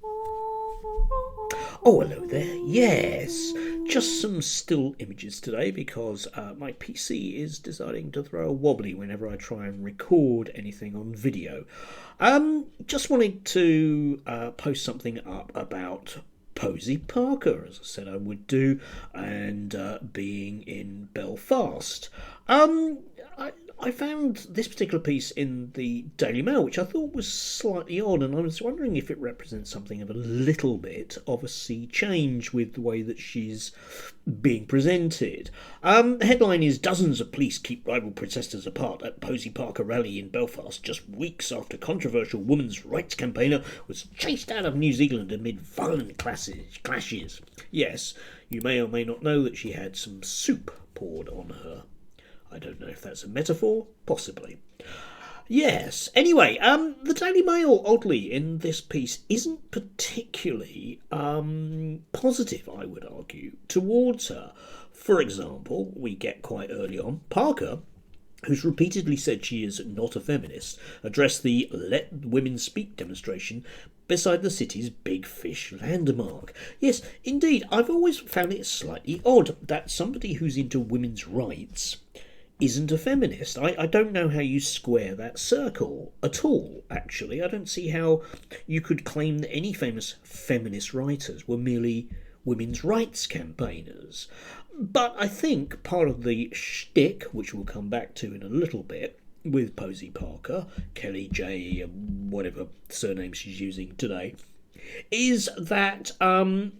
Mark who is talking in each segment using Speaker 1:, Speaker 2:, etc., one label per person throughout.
Speaker 1: Oh, hello there. Yes, just some still images today because my PC is deciding to throw a wobbly whenever I try and record anything on video. Just wanted to post something up about Posie Parker, as I said I would do, and being in Belfast. Um, I, I found this particular piece in the Daily Mail, which I thought was slightly odd, and I was wondering if it represents something of a little bit of a sea change with the way that she's being presented. The headline is Dozens of police keep rival protesters apart at Posie Parker rally in Belfast just weeks after controversial women's rights campaigner was chased out of New Zealand amid violent clashes. Yes, you may or may not know that she had some soup poured on her. I don't know if that's a metaphor, possibly. Yes. Anyway, the Daily Mail, oddly, in this piece, isn't particularly positive, I would argue, towards her. For example, we get quite early on Parker, who's repeatedly said she is not a feminist, addressed the Let Women Speak demonstration beside the city's Big Fish landmark. Yes, indeed, I've always found it slightly odd that somebody who's into women's rights isn't a feminist. I don't know how you square that circle at all, actually. I don't see how you could claim that any famous feminist writers were merely women's rights campaigners. But I think part of the shtick, which we'll come back to in a little bit, with Posie Parker, Kelly J, whatever surname she's using today, is that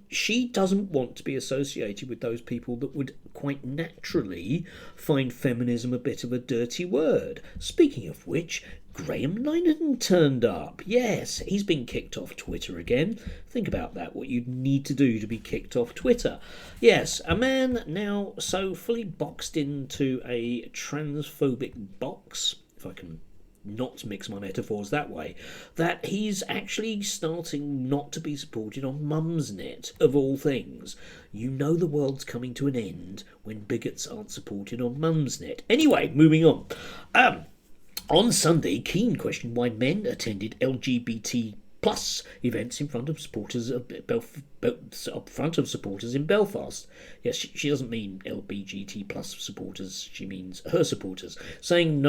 Speaker 1: she doesn't want to be associated with those people that would quite naturally find feminism a bit of a dirty word. Speaking of which, Graham Linehan turned up. Yes, he's been kicked off Twitter again. Think about that, what you'd need to do to be kicked off Twitter. Yes, a man now so fully boxed into a transphobic box, if I can not mix my metaphors that way, that he's actually starting not to be supported on Mumsnet, of all things. You know the world's coming to an end when bigots aren't supported on Mumsnet. Anyway, moving on. On Sunday, Keane questioned why men attended LGBT plus events in front of supporters in Belfast. Yes, she doesn't mean LBGT plus supporters, she means her supporters. Saying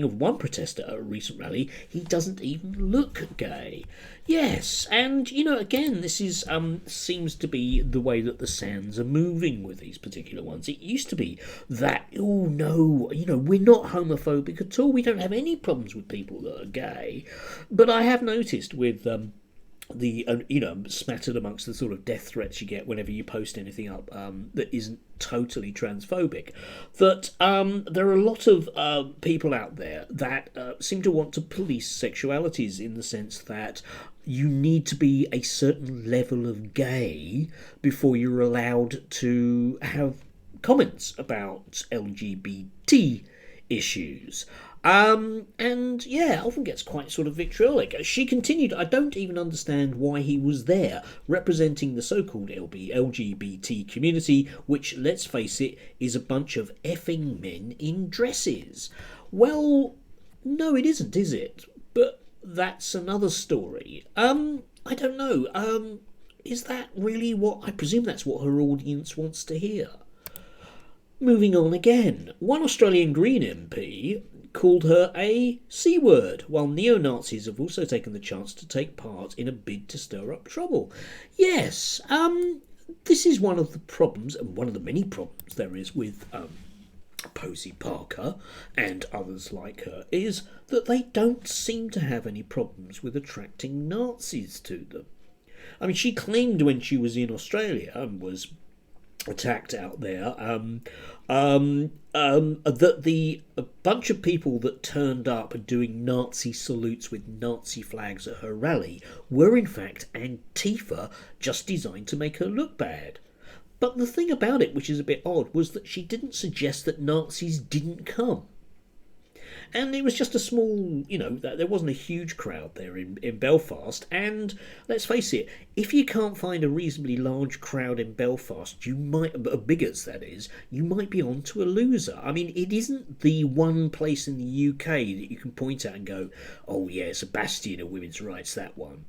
Speaker 1: of one protester at a recent rally, he doesn't even look gay. Yes, and again, this is seems to be the way that the sands are moving with these particular ones. It used to be that, oh no, we're not homophobic at all. We don't have any problems with people that are gay. But I have noticed with the smattered amongst the sort of death threats you get whenever you post anything up that isn't totally transphobic, that there are a lot of people out there that seem to want to police sexualities in the sense that you need to be a certain level of gay before you're allowed to have comments about LGBT issues. And yeah, often gets quite sort of vitriolic. She continued, I don't even understand why he was there, representing the so-called LGBT community, which, let's face it, is a bunch of effing men in dresses. Well, no, it isn't, is it? But that's another story. I don't know. Is that really what... I presume that's what her audience wants to hear. Moving on again. One Australian Green MP called her a C-word, while neo-Nazis have also taken the chance to take part in a bid to stir up trouble. Yes, this is one of the problems, and one of the many problems there is with Posie Parker and others like her, is that they don't seem to have any problems with attracting Nazis to them. I mean, she claimed when she was in Australia and was attacked out there that the a bunch of people that turned up doing Nazi salutes with Nazi flags at her rally were in fact Antifa, just designed to make her look bad. But the thing about it, which is a bit odd, was that she didn't suggest that Nazis didn't come. And it was just a small, there wasn't a huge crowd there in Belfast. And let's face it, if you can't find a reasonably large crowd in Belfast, you might, bigots that is, you might be on to a loser. I mean, it isn't the one place in the UK that you can point at and go, oh yeah, it's a bastion of women's rights, that one.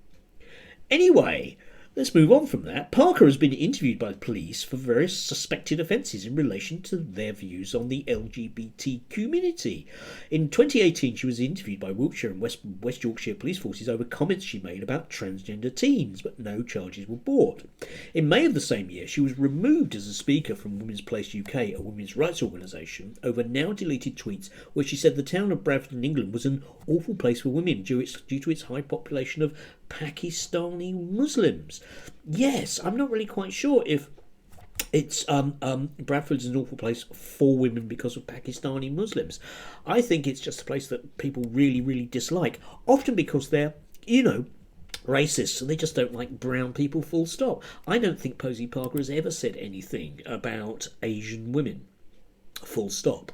Speaker 1: Anyway, let's move on from that. Parker has been interviewed by the police for various suspected offences in relation to their views on the LGBT community. In 2018, she was interviewed by Wiltshire and West Yorkshire police forces over comments she made about transgender teens, but no charges were brought. In May of the same year, she was removed as a speaker from Women's Place UK, a women's rights organisation, over now deleted tweets where she said the town of Bradford in England was an awful place for women due to its high population of Pakistani Muslims. Yes, I'm not really quite sure if it's Bradford's an awful place for women because of Pakistani Muslims. I think it's just a place that people really, really dislike, often because they're, racist, and they just don't like brown people, full stop. I don't think Posie Parker has ever said anything about Asian women, full stop.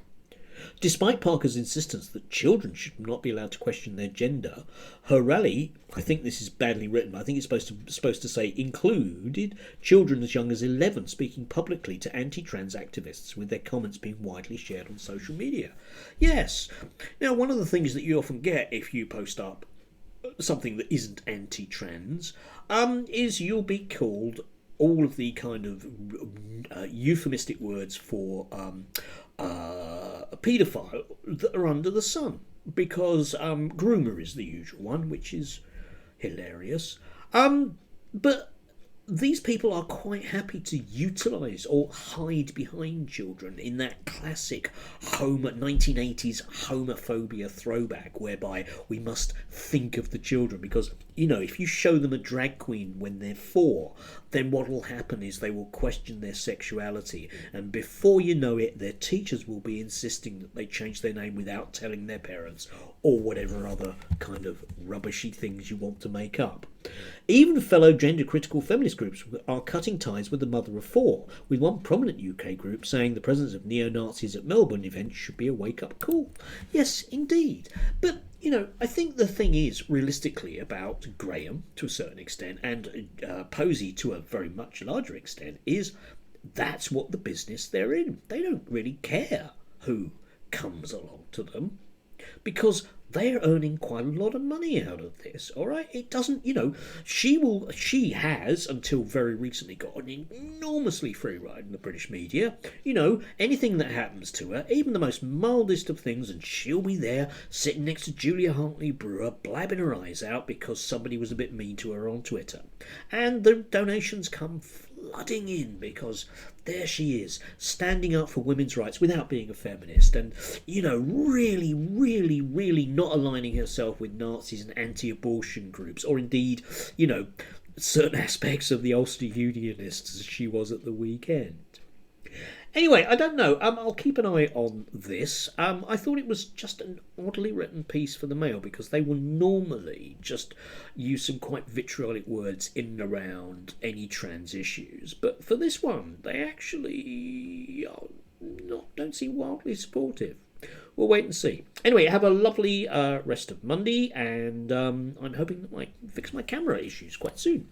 Speaker 1: Despite Parker's insistence that children should not be allowed to question their gender, her rally, I think this is badly written, I think it's supposed to say included children as young as 11 speaking publicly to anti-trans activists, with their comments being widely shared on social media. Yes. Now, one of the things that you often get if you post up something that isn't anti-trans is you'll be called all of the kind of euphemistic words for a paedophile that are under the sun, because groomer is the usual one, which is hilarious. But these people are quite happy to utilise or hide behind children in that classic 1980s homophobia throwback, whereby we must think of the children, because, if you show them a drag queen when they're 4, then what will happen is they will question their sexuality, and before you know it, their teachers will be insisting that they change their name without telling their parents, or whatever other kind of rubbishy things you want to make up. Even fellow gender-critical feminist groups are cutting ties with the mother of 4, with one prominent UK group saying the presence of neo-Nazis at Melbourne events should be a wake-up call. Yes, indeed. But, I think the thing is, realistically, about Graham, to a certain extent, and Posie, to a very much larger extent, is that's what the business they're in. They don't really care who comes along to them, because they're earning quite a lot of money out of this, all right? It doesn't, she has, until very recently, got an enormously free ride in the British media. Anything that happens to her, even the most mildest of things, and she'll be there, sitting next to Julia Hartley-Brewer, blabbing her eyes out because somebody was a bit mean to her on Twitter. And the donations come flooding in, because there she is, standing up for women's rights without being a feminist, and, really, really, really not aligning herself with Nazis and anti-abortion groups, or indeed, certain aspects of the Ulster Unionists, as she was at the weekend. Anyway, I don't know. I'll keep an eye on this. I thought it was just an oddly written piece for the Mail, because they will normally just use some quite vitriolic words in and around any trans issues. But for this one, they actually don't seem wildly supportive. We'll wait and see. Anyway, have a lovely rest of Monday, and I'm hoping that I fix my camera issues quite soon.